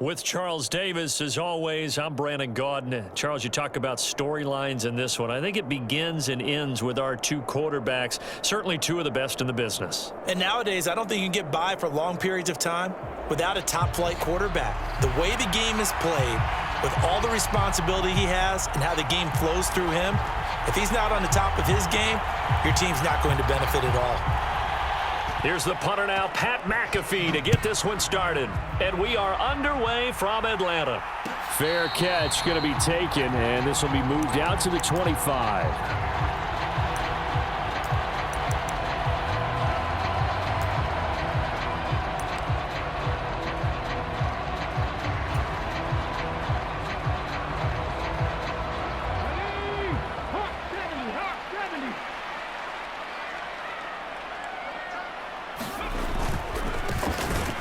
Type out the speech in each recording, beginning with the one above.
With Charles Davis, as always, I'm Brandon Gaudin. Charles, you talk about storylines in this one. I think it begins and ends with our two quarterbacks, certainly two of the best in the business. And nowadays, I don't think you can get by for long periods of time without a top-flight quarterback. The way the game is played, with all the responsibility he has and how the game flows through him, if he's not on the top of his game, your team's not going to benefit at all. Here's the punter now, Pat McAfee, to get this one started. And we are underway from Atlanta. Fair catch going to be taken, and this will be moved out to the 25.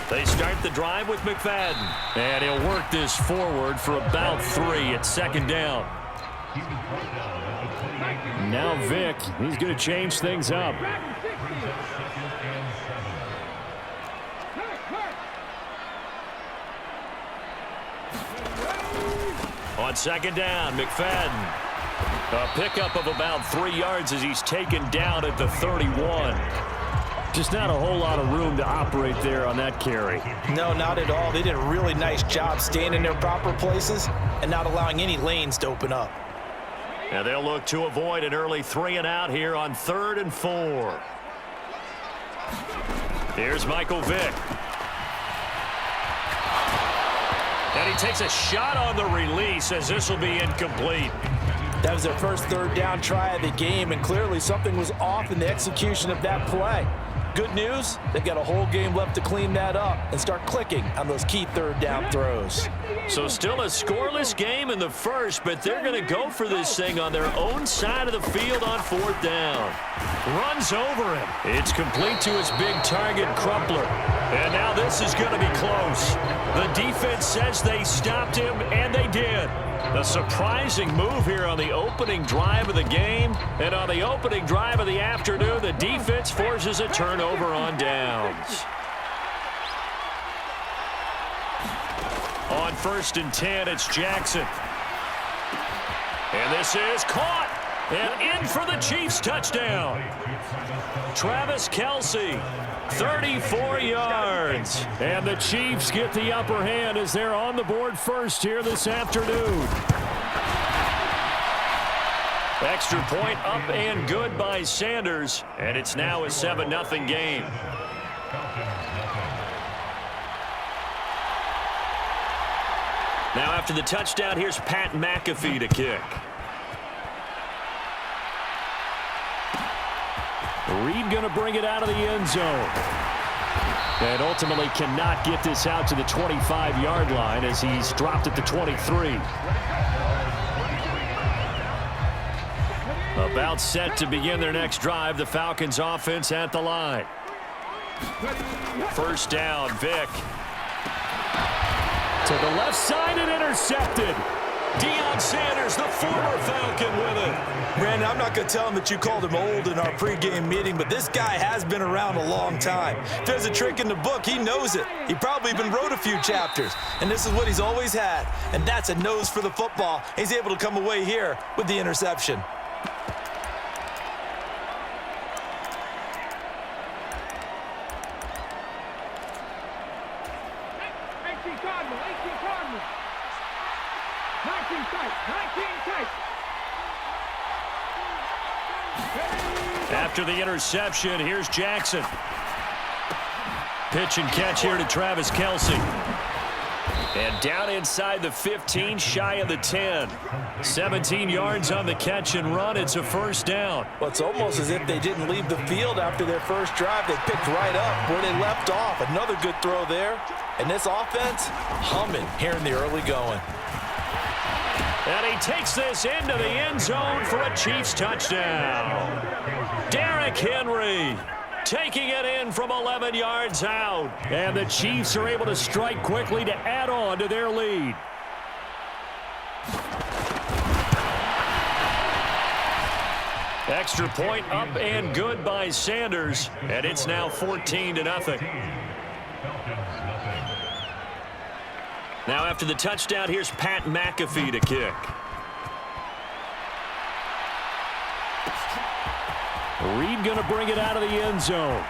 They start the drive with McFadden. And he'll work this forward for about 3 at second down. Now Vic, he's going to change things up. On second down, McFadden. A pickup of about 3 yards as he's taken down at the 31. Just not a whole lot of room to operate there on that carry. No, not at all. They did a really nice job staying in their proper places and not allowing any lanes to open up. And they'll look to avoid an early 3 and out here on 3rd and 4. Here's Michael Vick. And he takes a shot on the release as this will be incomplete. That was their first third down try of the game, and clearly something was off in the execution of that play. Good news, they've got a whole game left to clean that up and start clicking on those key third down throws. So still a scoreless game in the first, but they're going to go for this thing on their own side of the field on 4th down. Runs over him. It's complete to his big target, Crumpler. And now this is going to be close. The defense says they stopped him, and they did. A surprising move here on the opening drive of the game. And on the opening drive of the afternoon, the defense forces a turnover on downs. On 1st and 10, it's Jackson. And this is caught. And in for the Chiefs touchdown. Travis Kelce, 34 yards. And the Chiefs get the upper hand as they're on the board first here this afternoon. Extra point up and good by Sanders. And it's now a 7-0 game. Now after the touchdown, here's Pat McAfee to kick. Reed going to bring it out of the end zone. And ultimately cannot get this out to the 25-yard line as he's dropped at the 23. About set to begin their next drive, the Falcons offense at the line. 1st down, Vic. To the left side and intercepted. Deion Sanders, the former Falcon, with it. Brandon, I'm not going to tell him that you called him old in our pregame meeting, but this guy has been around a long time. If there's a trick in the book, he knows it. He probably even wrote a few chapters, and this is what he's always had, and that's a nose for the football. He's able to come away here with the interception. After the interception, here's Jackson. Pitch and catch here to Travis Kelce. And down inside the 15, shy of the 10. 17 yards on the catch and run. It's a 1st down. Well, it's almost as if they didn't leave the field after their first drive. They picked right up where they left off. Another good throw there. And this offense, humming here in the early going. And he takes this into the end zone for a Chiefs touchdown. Derrick Henry taking it in from 11 yards out. And the Chiefs are able to strike quickly to add on to their lead. Extra point up and good by Sanders. And it's now 14-0. Now after the touchdown, here's Pat McAfee to kick. Reed going to bring it out of the end zone.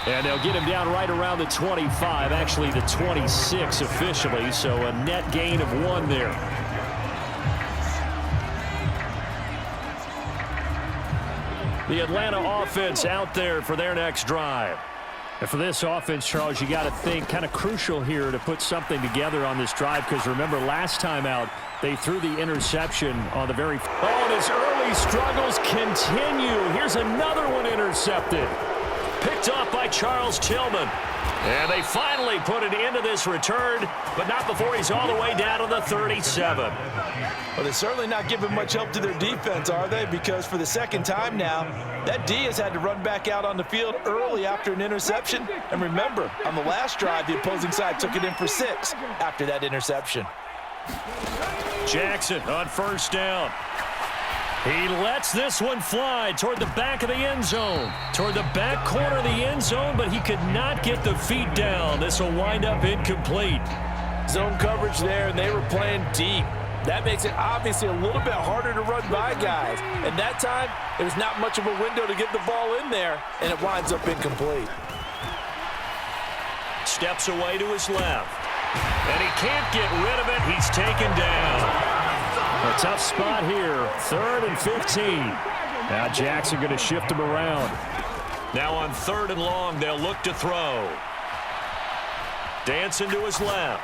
And they'll get him down right around the 25, actually the 26 officially, so a net gain of 1 there. The Atlanta offense out there for their next drive. And for this offense, Charles, you got to think kind of crucial here to put something together on this drive, because remember last time out they threw the interception on the very... Oh, and his early struggles continue. Here's another one intercepted. Picked off by Charles Tillman. And they finally put an end to this return, but not before he's all the way down to the 37. Well, they're certainly not giving much help to their defense, are they? Because for the second time now, that D has had to run back out on the field early after an interception. And remember, on the last drive, the opposing side took it in for 6 after that interception. Jackson on first down. He lets this one fly toward the back of the end zone. Toward the back corner of the end zone, but he could not get the feet down. This will wind up incomplete. Zone coverage there, and they were playing deep. That makes it obviously a little bit harder to run by guys. And that time, there was not much of a window to get the ball in there, and it winds up incomplete. Steps away to his left. And he can't get rid of it. He's taken down. A tough spot here, 3rd and 15. Now Jackson going to shift him around. Now on 3rd and long, they'll look to throw. Dancing to his left.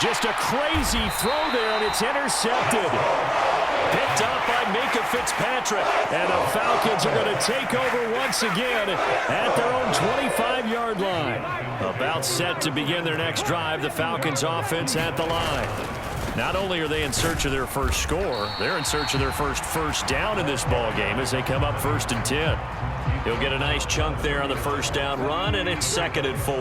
Just a crazy throw there, and it's intercepted. Picked up by Minka Fitzpatrick. And the Falcons are going to take over once again at their own 25-yard line. About set to begin their next drive, the Falcons offense at the line. Not only are they in search of their first score, they're in search of their first down in this ball game as they come up 1st and 10. He'll get a nice chunk there on the first down run, and it's 2nd and 4.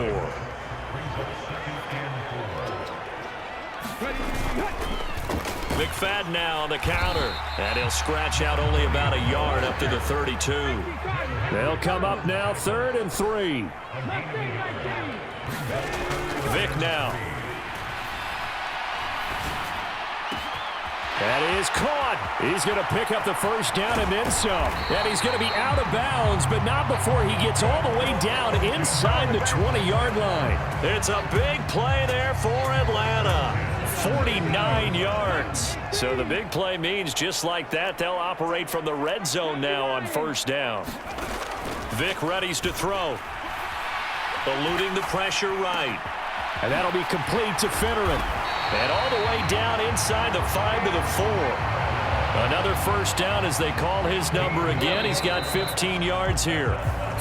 McFadden now on the counter, and he'll scratch out only about a yard up to the 32. They'll come up now 3rd and 3. Vick now. That is caught. He's going to pick up the first down and then some. And he's going to be out of bounds, but not before he gets all the way down inside the 20-yard line. It's a big play there for Atlanta. 49 yards. So the big play means just like that, they'll operate from the red zone now on first down. Vick readies to throw. Eluding the pressure right. And that'll be complete to Finneran. And all the way down inside the 5 to the 4. Another first down as they call his number again. He's got 15 yards here.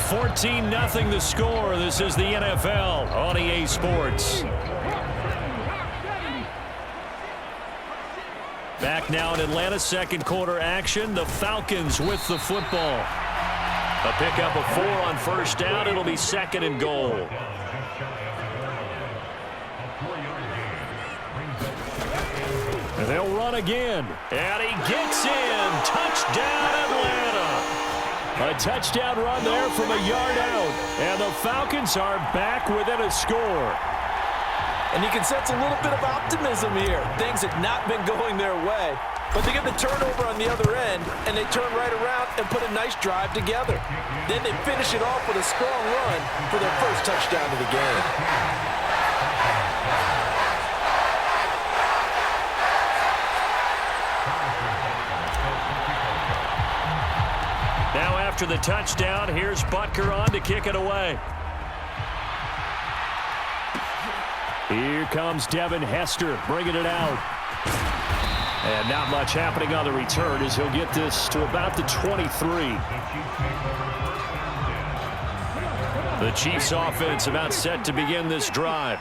14-0 the score. This is the NFL on EA Sports. Back now in Atlanta, 2nd quarter action. The Falcons with the football. A pickup of 4 on first down. It'll be 2nd and goal. And they'll run again. And he gets in. Touchdown, Atlanta. A touchdown run there from a yard out. And the Falcons are back within a score. And you can sense a little bit of optimism here. Things have not been going their way. But they get the turnover on the other end, and they turn right around and put a nice drive together. Then they finish it off with a strong run for their first touchdown of the game. Now after the touchdown, here's Butker on to kick it away. Here comes Devin Hester bringing it out. And not much happening on the return as he'll get this to about the 23. The Chiefs offense about set to begin this drive.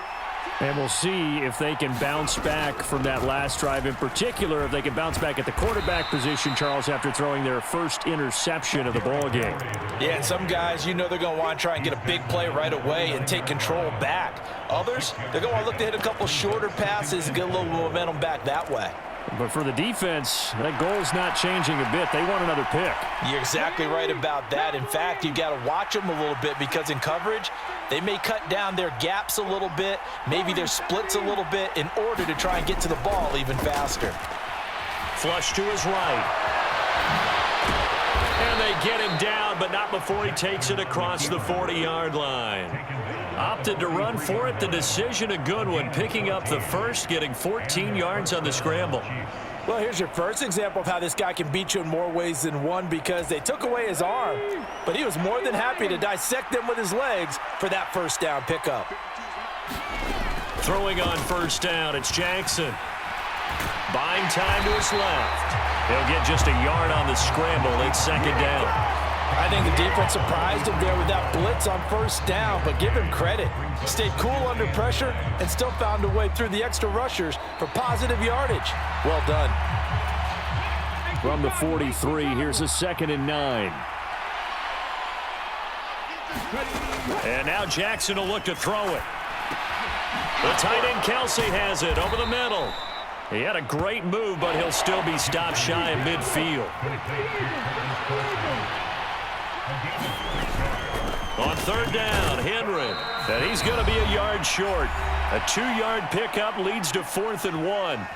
And we'll see if they can bounce back from that last drive, in particular if they can bounce back at the quarterback position, Charles, after throwing their first interception of the ball game. Yeah, and some guys, you know they're going to want to try and get a big play right away and take control back. Others, they're going to want to look to hit a couple shorter passes and get a little momentum back that way. But for the defense, that goal's not changing a bit. They want another pick. You're exactly right about that. In fact, you've got to watch them a little bit because in coverage, they may cut down their gaps a little bit, maybe their splits a little bit in order to try and get to the ball even faster. Flush to his right. And they get him down, but not before he takes it across the 40-yard line. Opted to run for it. The decision a good one. Picking up the first, getting 14 yards on the scramble. Well, here's your first example of how this guy can beat you in more ways than one because they took away his arm, but he was more than happy to dissect them with his legs for that first down pickup. Throwing on first down, it's Jackson. Buying time to his left. He'll get just a yard on the scramble. It's second down. I think the defense surprised him there with that blitz on first down, but give him credit. Stayed cool under pressure and still found a way through the extra rushers for positive yardage. Well done. From the 43, here's a 2nd and 9. And now Jackson will look to throw it. The tight end Kelsey has it over the middle. He had a great move, but he'll still be stopped shy of midfield. On third down, Henry. And he's going to be a yard short. A 2-yard pickup leads to 4th and 1.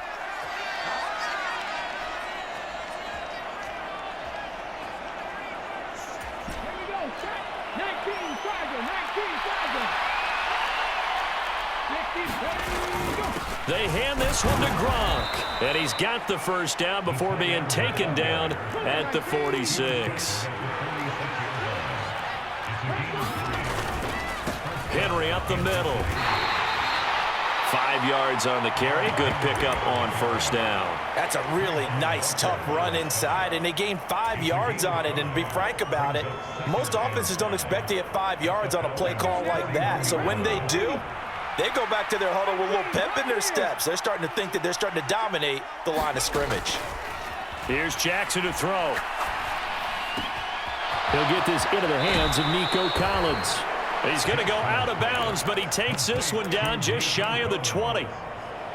They hand this one to Gronk, and he's got the first down before being taken down at the 46. Henry up the middle. 5 yards on the carry. Good pickup on first down. That's a really nice, tough run inside, and they gained 5 yards on it. And to be frank about it, most offenses don't expect to get 5 yards on a play call like that. So when they do, they go back to their huddle with a little pep in their steps. They're starting to think that they're starting to dominate the line of scrimmage. Here's Jackson to throw. He'll get this into the hands of Nico Collins. He's going to go out of bounds, but he takes this one down just shy of the 20.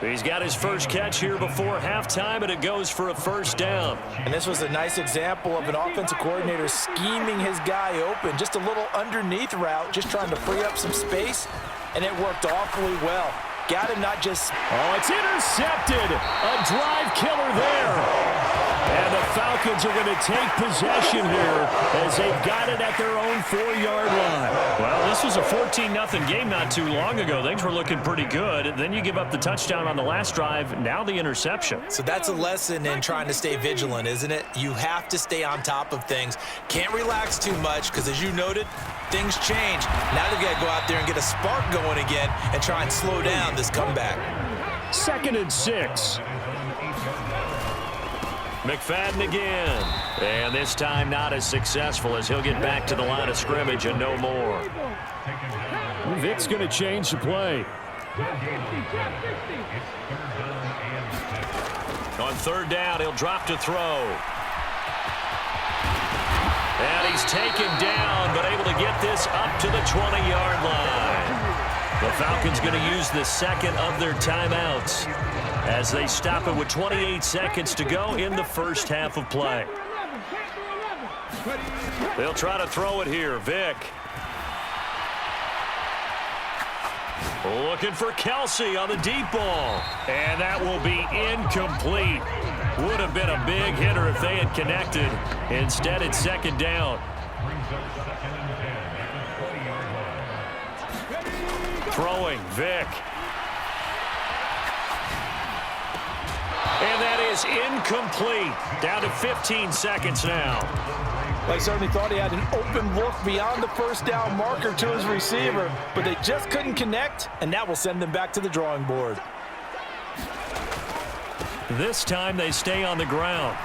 He's got his first catch here before halftime, and it goes for a first down. And this was a nice example of an offensive coordinator scheming his guy open. Just a little underneath route, just trying to free up some space, and it worked awfully well. Got him not just... Oh, it's intercepted. A drive killer there. And the Falcons are going to take possession here as they've got it at their own 4-yard line. Well, this was a 14-0 game not too long ago. Things were looking pretty good. Then you give up the touchdown on the last drive. Now the interception. So that's a lesson in trying to stay vigilant, isn't it? You have to stay on top of things. Can't relax too much because, as you noted, things change. Now they've got to go out there and get a spark going again and try and slow down this comeback. 2nd and 6. McFadden again. And this time not as successful as he'll get back to the line of scrimmage and no more. Vic's going to change the play. On third down, he'll drop to throw. And he's taken down, but able to get this up to the 20-yard line. The Falcons going to use the second of their timeouts as they stop it with 28 seconds to go in the first half of play. They'll try to throw it here. Vic. Looking for Kelsey on the deep ball. And that will be incomplete. Would have been a big hitter if they had connected. Instead, it's second down. Throwing, Vic. And that is incomplete. Down to 15 seconds now. They certainly thought he had an open look beyond the first down marker to his receiver, but they just couldn't connect, and that will send them back to the drawing board. This time they stay on the ground.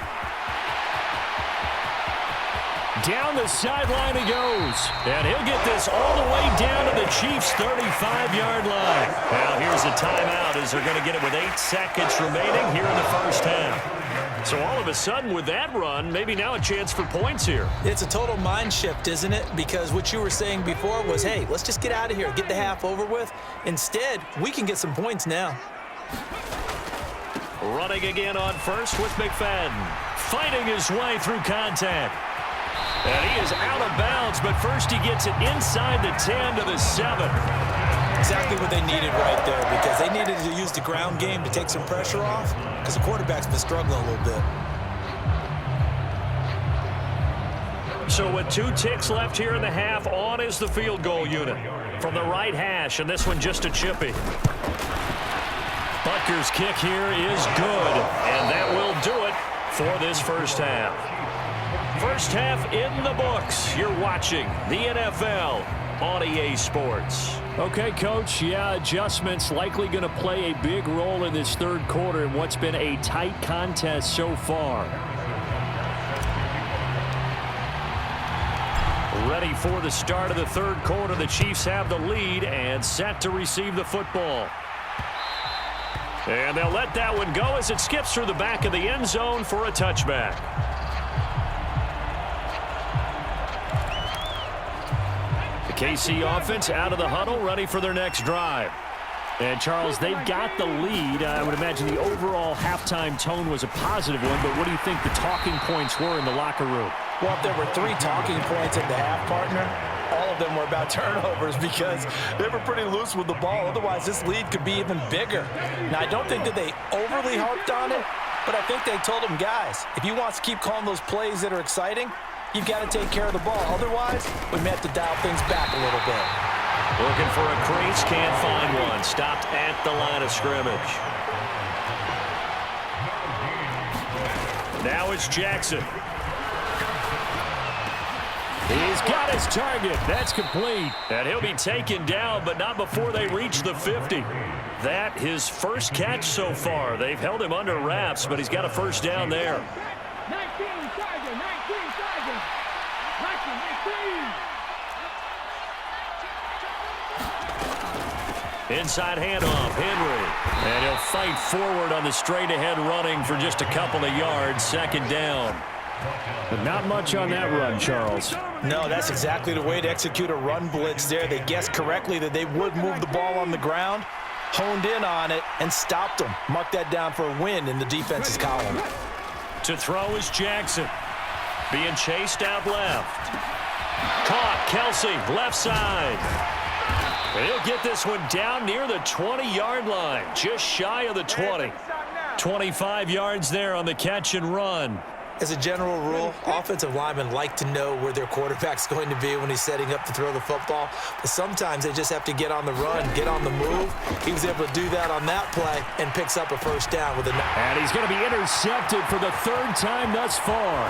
Down the sideline he goes. And he'll get this all the way down to the Chiefs' 35-yard line. Now here's a timeout as they're going to get it with 8 seconds remaining here in the first half. So all of a sudden with that run, maybe now a chance for points here. It's a total mind shift, isn't it? Because what you were saying before was, hey, let's just get out of here, get the half over with. Instead, we can get some points now. Running again on first with McFadden. Fighting his way through contact. And he is out of bounds, but first he gets it inside the 10 to the 7. Exactly what they needed right there, because they needed to use the ground game to take some pressure off, because the quarterback's been struggling a little bit. So with 2 ticks left here in the half, on is the field goal unit. From the right hash, and this one just a chippy. Butker's kick here is good, and that will do it for this first half. First half in the books. You're watching the NFL on EA Sports. Okay, Coach, yeah, adjustments likely going to play a big role in this third quarter in what's been a tight contest so far. Ready for the start of the third quarter. The Chiefs have the lead and set to receive the football. And they'll let that one go as it skips through the back of the end zone for a touchback. The KC offense out of the huddle, ready for their next drive. And, Charles, they've got the lead. I would imagine the overall halftime tone was a positive one, but what do you think the talking points were in the locker room? Well, if there were 3 talking points at the half, partner, all of them were about turnovers because they were pretty loose with the ball. Otherwise, this lead could be even bigger. Now, I don't think that they overly harped on it, but I think they told them, guys, if you want to keep calling those plays that are exciting, you've got to take care of the ball. Otherwise, we may have to dial things back a little bit. Looking for a crease, can't find one. Stopped at the line of scrimmage. Now it's Jackson. He's got his target. That's complete. And he'll be taken down, but not before they reach the 50. That his first catch so far. They've held him under wraps, but he's got a first down there. 19 target. Inside handoff, Henry. And he'll fight forward on the straight-ahead running for just a couple of yards. Second down. But not much on that run, Charles. No, that's exactly the way to execute a run blitz there. They guessed correctly that they would move the ball on the ground, honed in on it, and stopped them. Mark that down for a win in the defense's column. To throw is Jackson. Being chased out left. Caught, Kelsey, left side. And he'll get this one down near the 20-yard line, just shy of the 20. 25 yards there on the catch and run. As a general rule, offensive linemen like to know where their quarterback's going to be when he's setting up to throw the football. But sometimes they just have to get on the run, get on the move. He was able to do that on that play and picks up a first down with a... And he's going to be intercepted for the 3rd time thus far.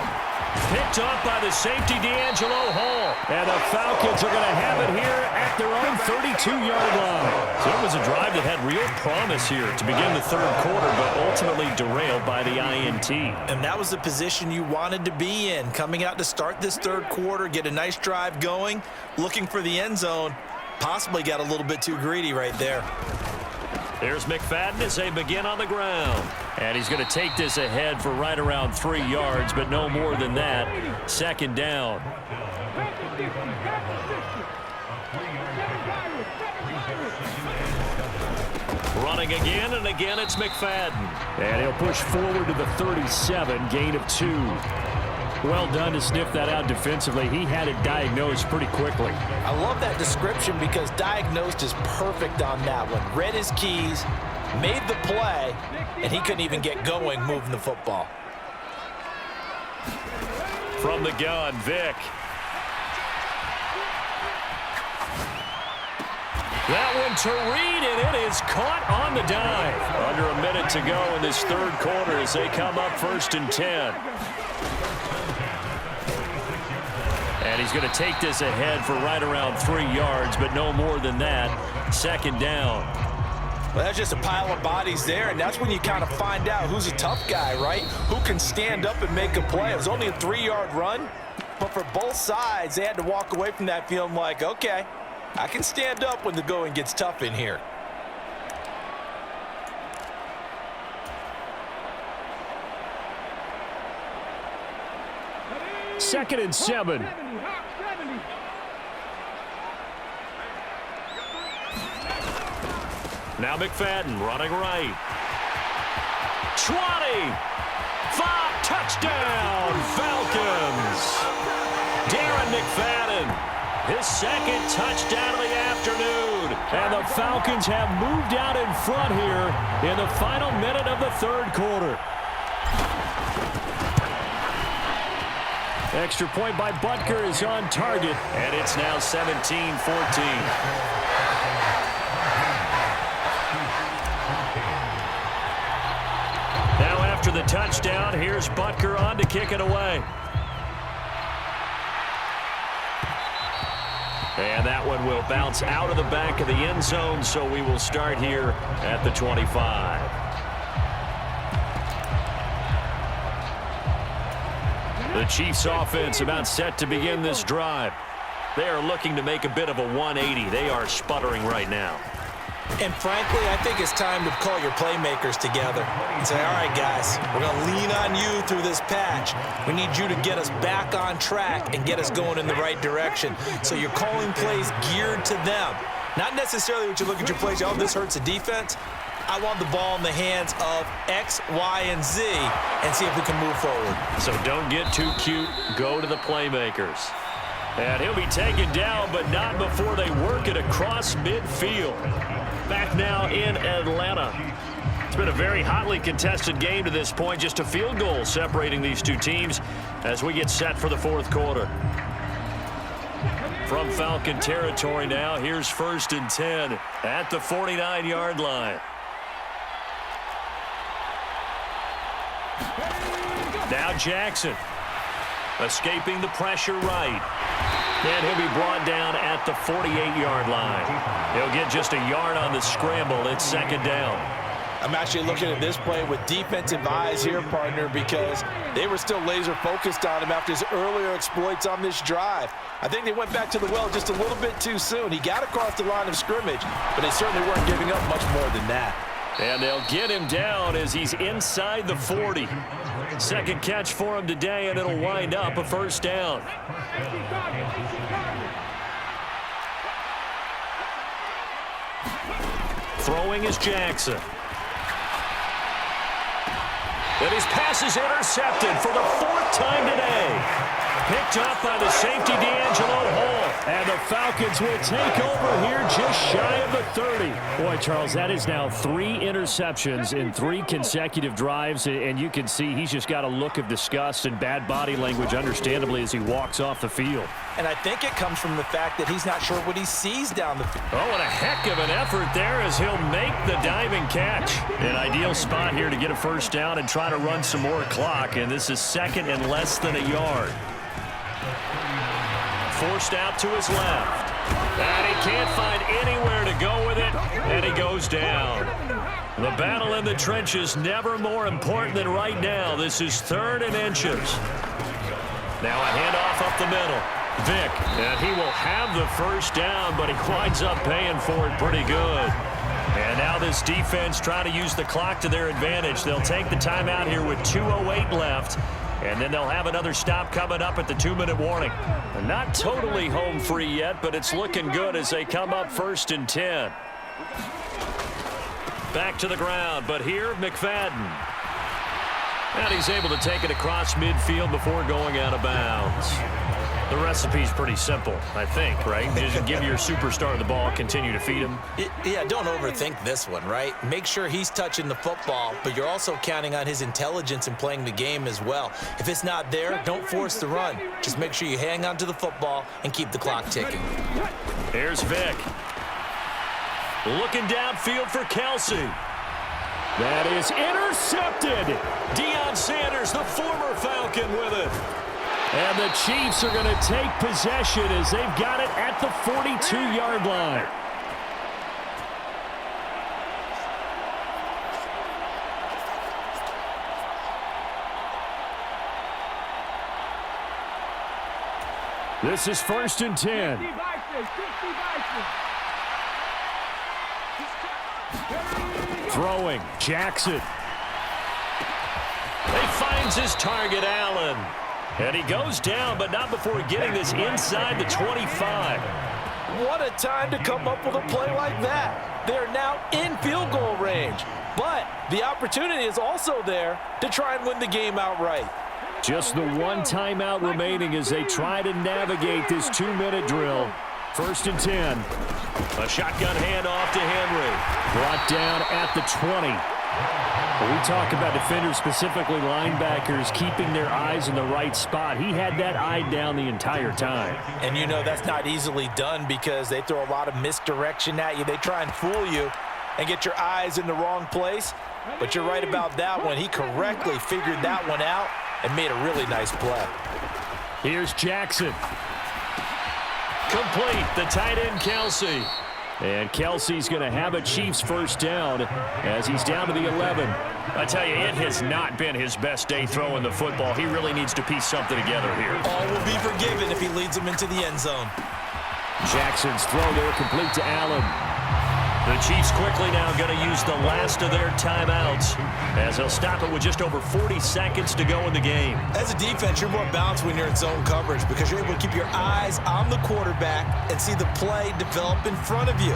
Picked up by the safety, D'Angelo Hall. And the Falcons are going to have it here at their own 32-yard line. So it was a drive that had real promise here to begin the third quarter, but ultimately derailed by the INT. And that was the position you wanted to be in, coming out to start this third quarter, get a nice drive going, looking for the end zone. Possibly got a little bit too greedy right there. There's McFadden as they begin on the ground. And he's going to take this ahead for right around 3 yards, but no more than that. Second down. Running again, and again it's McFadden. And he'll push forward to the 37, gain of 2. Well done to sniff that out defensively. He had it diagnosed pretty quickly. I love that description because diagnosed is perfect on that one. Read his keys, made the play, and he couldn't even get going moving the football. From the gun, Vick. That one to Reed, and it is caught on the dive. Under a minute to go in this third quarter as they come up 1st and 10. And he's going to take this ahead for right around 3 yards, but no more than that. Second down. Well, that's just a pile of bodies there, and that's when you kind of find out who's a tough guy, right? Who can stand up and make a play. It was only a 3-yard run, but for both sides, they had to walk away from that feeling like, okay, I can stand up when the going gets tough in here. Second and 7. Now McFadden running right. 20. 5, touchdown, Falcons. Darren McFadden, his second touchdown of the afternoon. And the Falcons have moved out in front here in the final minute of the third quarter. Extra point by Butker is on target. And it's now 17-14. Now after the touchdown, here's Butker on to kick it away. And that one will bounce out of the back of the end zone, so we will start here at the 25. The Chiefs offense about set to begin this drive. They are looking to make a bit of a 180. They are sputtering right now. And frankly, I think it's time to call your playmakers together and say, all right, guys, we're going to lean on you through this patch. We need you to get us back on track and get us going in the right direction. So you're calling plays geared to them. Not necessarily what you look at your plays, oh, this hurts the defense. I want the ball in the hands of X, Y, and Z and see if we can move forward. So don't get too cute. Go to the playmakers. And he'll be taken down, but not before they work it across midfield. Back now in Atlanta. It's been a very hotly contested game to this point. Just a field goal separating these two teams as we get set for the fourth quarter. From Falcon territory now, here's 1st and 10 at the 49-yard line. Now Jackson escaping the pressure right. And he'll be brought down at the 48-yard line. He'll get just a yard on the scramble. It's 2nd down. I'm actually looking at this play with defensive eyes here, partner, because they were still laser focused on him after his earlier exploits on this drive. I think they went back to the well just a little bit too soon. He got across the line of scrimmage, but they certainly weren't giving up much more than that. And they'll get him down as he's inside the 40. Second catch for him today, and it'll wind up a 1st down. Throwing is Jackson. And his pass is intercepted for the 4th time today. Picked up by the safety, D'Angelo Hall. And the Falcons will take over here just shy of the 30. Boy, Charles, that is now 3 interceptions in 3 consecutive drives. And you can see he's just got a look of disgust and bad body language, understandably, as he walks off the field. And I think it comes from the fact that he's not sure what he sees down the field. Oh, and a heck of an effort there as he'll make the diving catch. An ideal spot here to get a 1st down and try to run some more clock. And this is 2nd and less than a yard. Forced out to his left. And he can't find anywhere to go with it, and he goes down. The battle in the trenches never more important than right now. This is 3rd and inches. Now a handoff up the middle. Vick, and he will have the 1st down, but he winds up paying for it pretty good. And now this defense trying to use the clock to their advantage. They'll take the timeout here with 2:08 left. And then they'll have another stop coming up at the 2-minute warning. Not totally home free yet, but it's looking good as they come up 1st and 10. Back to the ground, but here McFadden. And he's able to take it across midfield before going out of bounds. The recipe's pretty simple, I think, right? Just give your superstar the ball, continue to feed him. Yeah, don't overthink this one, right? Make sure he's touching the football, but you're also counting on his intelligence in playing the game as well. If it's not there, don't force the run. Just make sure you hang on to the football and keep the clock ticking. Here's Vick. Looking downfield for Kelsey. That is intercepted. Deion Sanders, the former Falcon, with it. And the Chiefs are going to take possession as they've got it at the 42-yard line. This is 1st and 10. Throwing, Jackson. He finds his target, Allen. And he goes down, but not before getting this inside the 25. What a time to come up with a play like that. They're now in field goal range. but the opportunity is also there to try and win the game outright. Just the one timeout remaining as they try to navigate this 2-minute drill. 1st and 10. A shotgun handoff to Henry. Brought down at the 20. When we talk about defenders, specifically linebackers, keeping their eyes in the right spot. He had that eye down the entire time. And you know that's not easily done because they throw a lot of misdirection at you. They try and fool you and get your eyes in the wrong place. But you're right about that one. He correctly figured that one out and made a really nice play. Here's Jackson. Complete, the tight end Kelsey. And Kelsey's going to have a Chiefs first down as he's down to the 11. I tell you, it has not been his best day throwing the football. He really needs to piece something together here. All will be forgiven if he leads them into the end zone. Jackson's throw there complete to Allen. The Chiefs quickly now going to use the last of their timeouts as they'll stop it with just over 40 seconds to go in the game. As a defense, you're more balanced when you're in zone coverage because you're able to keep your eyes on the quarterback and see the play develop in front of you.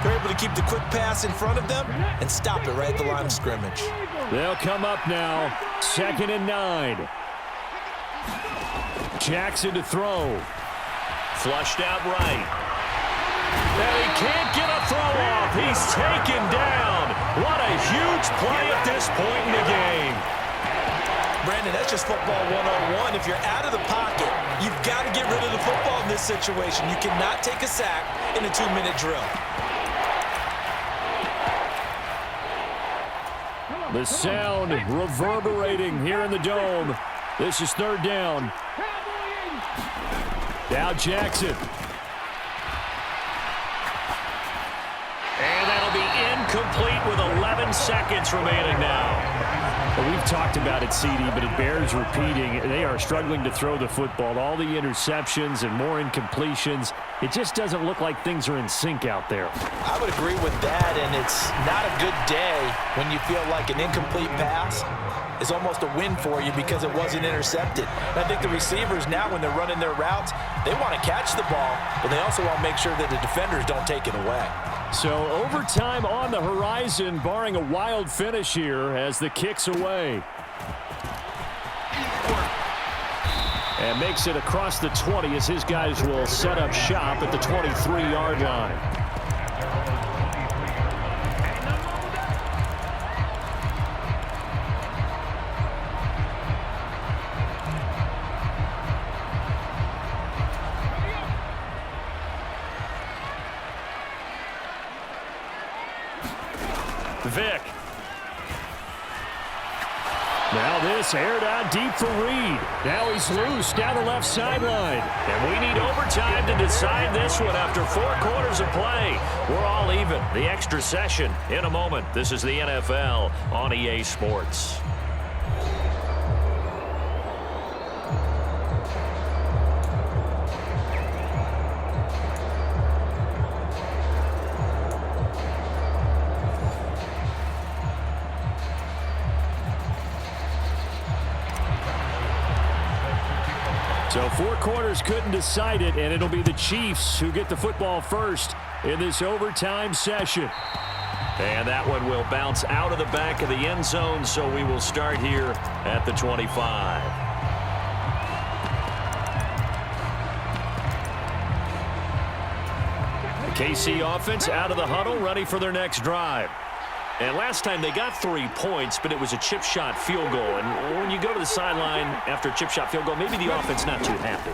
You're able to keep the quick pass in front of them and stop it right at the line of scrimmage. They'll come up now, 2nd and 9. Jackson to throw. Flushed out right. And he can't get a throw off. He's taken down. What a huge play at this point in the game. Brandon, that's just football 101. If you're out of the pocket, you've got to get rid of the football in this situation. You cannot take a sack in a 2-minute drill. The sound reverberating here in the dome. This is 3rd down. Now Jackson. And that'll be incomplete with 11 seconds remaining now. Well, we've talked about it, CD, but it bears repeating. They are struggling to throw the football. All the interceptions and more incompletions. It just doesn't look like things are in sync out there. I would agree with that, and it's not a good day when you feel like an incomplete pass is almost a win for you because it wasn't intercepted. And I think the receivers now, when they're running their routes, they want to catch the ball, but they also want to make sure that the defenders don't take it away. So overtime on the horizon, barring a wild finish here as the kick's away. And makes it across the 20 as his guys will set up shop at the 23-yard line. Vic. Now this aired out deep for Reed. Now he's loose down the left sideline. And we need overtime to decide this one after 4 quarters of play. We're all even. The extra session in a moment. This is the NFL on EA Sports. So 4 quarters couldn't decide it, and it'll be the Chiefs who get the football first in this overtime session. And that one will bounce out of the back of the end zone, so we will start here at the 25. The KC offense out of the huddle, ready for their next drive. And last time they got 3 points, but it was a chip shot field goal. And when you go to the sideline after a chip shot field goal, maybe the offense not too happy.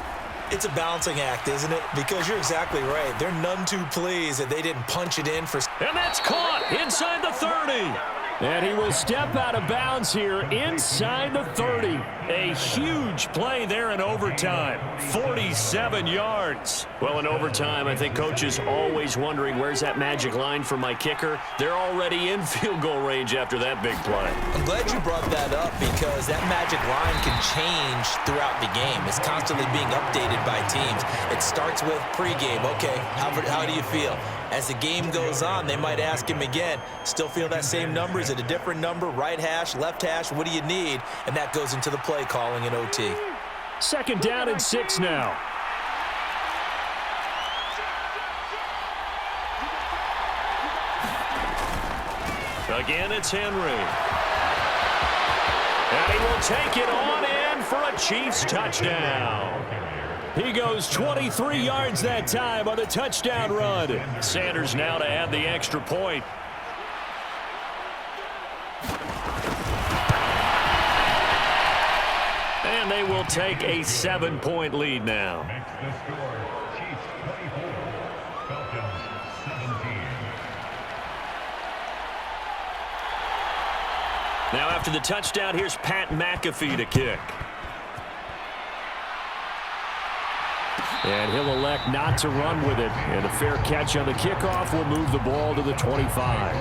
It's a balancing act, isn't it? Because you're exactly right. They're none too pleased that they didn't punch it in for... And that's caught inside the 30. And he will step out of bounds here inside the 30. A huge play there in overtime. 47 yards. Well, in overtime, I think Coach is always wondering, where's that magic line for my kicker? They're already in field goal range after that big play. I'm glad you brought that up because that magic line can change throughout the game. It's constantly being updated by teams. It starts with pregame. Okay, how do you feel? As the game goes on, they might ask him again, still feel that same number? Is it a different number? Right hash, left hash, what do you need? And that goes into the play calling in OT. 2nd down and 6 now. Again, it's Henry. And he will take it on in for a Chiefs touchdown. He goes 23 yards that time on the touchdown run. Sanders now to add the extra point. And they will take a 7-point lead now. Next the score, Chiefs 24, Falcons 17. Now after the touchdown, here's Pat McAfee to kick. And he'll elect not to run with it. And a fair catch on the kickoff will move the ball to the 25.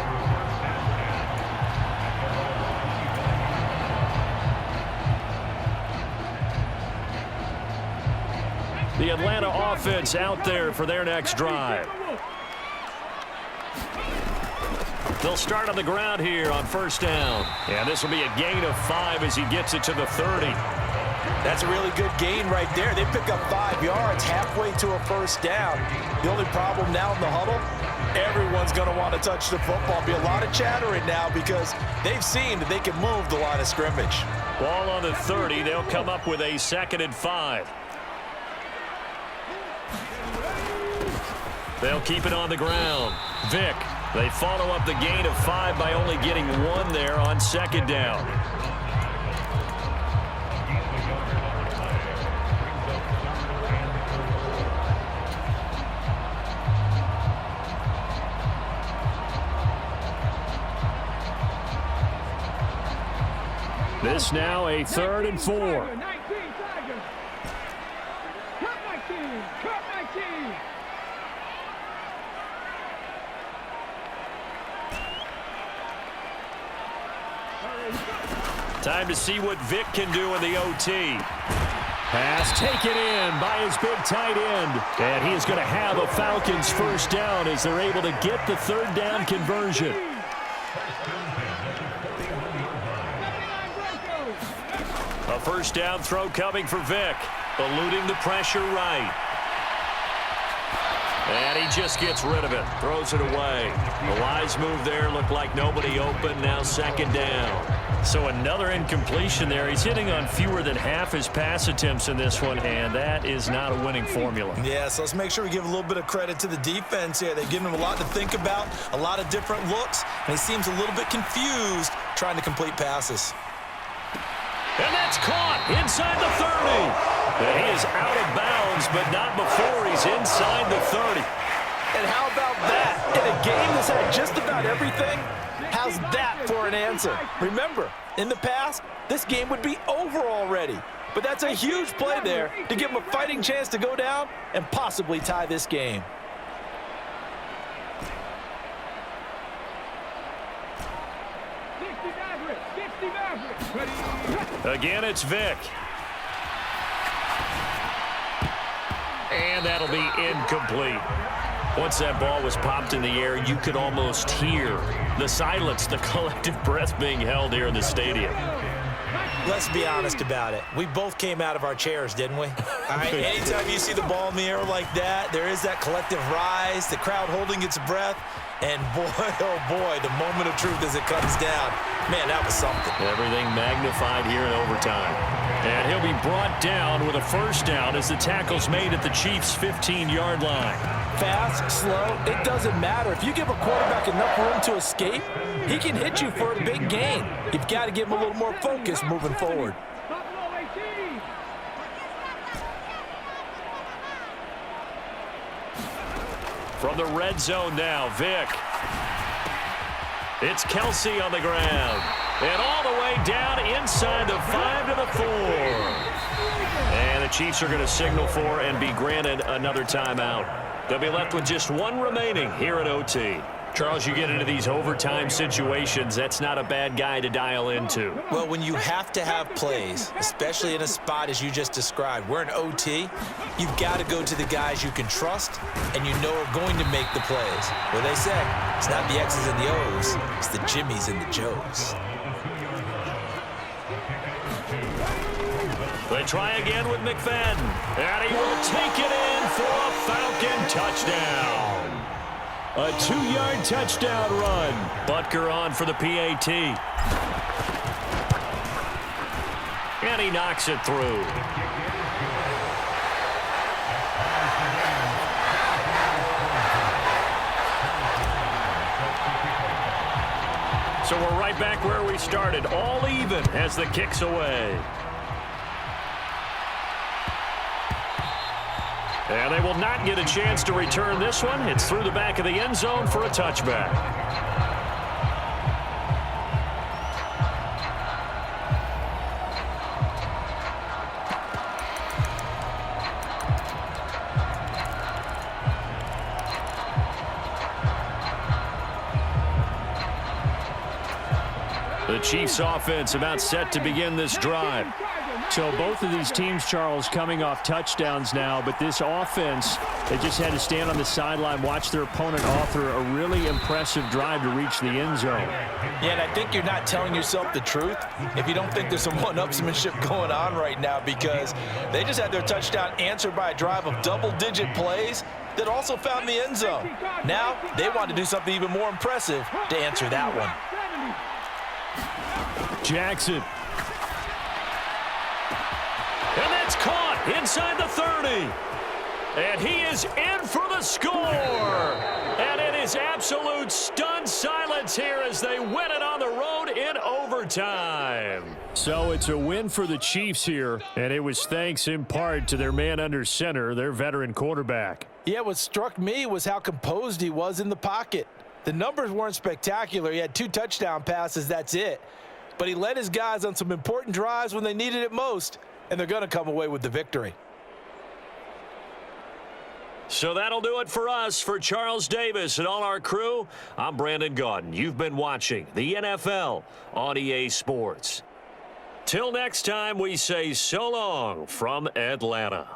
The Atlanta offense out there for their next drive. They'll start on the ground here on first down. And this will be a gain of 5 as he gets it to the 30. That's a really good gain right there. They pick up 5 yards halfway to a first down. The only problem now in the huddle, everyone's going to want to touch the football. Be a lot of chattering now because they've seen that they can move the line of scrimmage. Ball on the 30. They'll come up with a 2nd and 5. They'll keep it on the ground. Vick, they follow up the gain of 5 by only getting 1 there on 2nd down. This now a 3rd and 4. 19 seconds. Cut my team. Cut my team. Time to see what Vick can do in the OT. Pass taken in by his big tight end. And he is going to have a Falcons first down as they're able to get the 3rd down conversion. A first down throw coming for Vick. Eluding the pressure right. And he just gets rid of it. Throws it away. A wise move there. Looked like nobody open. Now 2nd down. So another incompletion there. He's hitting on fewer than half his pass attempts in this one, and that is not a winning formula. Yeah, so let's make sure we give a little bit of credit to the defense here. They've given him a lot to think about, a lot of different looks, and he seems a little bit confused trying to complete passes. And that's caught inside the 30. And he is out of bounds, but not before he's inside the 30. And how about that? In a game that's had just about everything, how's that for an answer? Remember, in the past, this game would be over already. But that's a huge play there to give him a fighting chance to go down and possibly tie this game. Again, it's Vick. And that'll be incomplete. Once that ball was popped in the air, you could almost hear the silence, the collective breath being held here in the stadium. Let's be honest about it. We both came out of our chairs, didn't we? All right, anytime you see the ball in the air like that, there is that collective rise, the crowd holding its breath, and boy, oh boy, the moment of truth as it comes down. Man, that was something. Everything magnified here in overtime. And he'll be brought down with a first down as the tackle's made at the Chiefs' 15-yard line. Fast, slow, it doesn't matter. If you give a quarterback enough room to escape, he can hit you for a big gain. You've got to give him a little more focus moving forward. From the red zone now, Vick. It's Kelsey on the ground. And all the way down inside the 5 to the 4. And the Chiefs are going to signal for and be granted another timeout. They'll be left with just 1 remaining here at OT. Charles, you get into these overtime situations, that's not a bad guy to dial into. Well, when you have to have plays, especially in a spot as you just described, we're in OT, you've got to go to the guys you can trust and you know are going to make the plays. What they say, it's not the X's and the O's, it's the Jimmies and the Joes. They try again with McFadden, and he will take it in for a Falcon touchdown. A 2-yard touchdown run. Butker on for the PAT. And he knocks it through. So we're right back where we started, all even as the kick's away. And they will not get a chance to return this one. It's through the back of the end zone for a touchback. The Chiefs offense about set to begin this drive. So both of these teams, Charles, coming off touchdowns now, but this offense, they just had to stand on the sideline, watch their opponent author a really impressive drive to reach the end zone. Yeah, and I think you're not telling yourself the truth if you don't think there's some one-upsmanship going on right now, because they just had their touchdown answered by a drive of double-digit plays that also found the end zone. Now they want to do something even more impressive to answer that one. Jackson. And that's caught inside the 30. And he is in for the score. And it is absolute stunned silence here as they win it on the road in overtime. So it's a win for the Chiefs here, and it was thanks in part to their man under center, their veteran quarterback. Yeah, what struck me was how composed he was in the pocket. The numbers weren't spectacular. He had 2 touchdown passes, that's it. But he led his guys on some important drives when they needed it most, and they're going to come away with the victory. So that'll do it for us. For Charles Davis and all our crew, I'm Brandon Gaudin. You've been watching the NFL on EA Sports. Till next time, we say so long from Atlanta.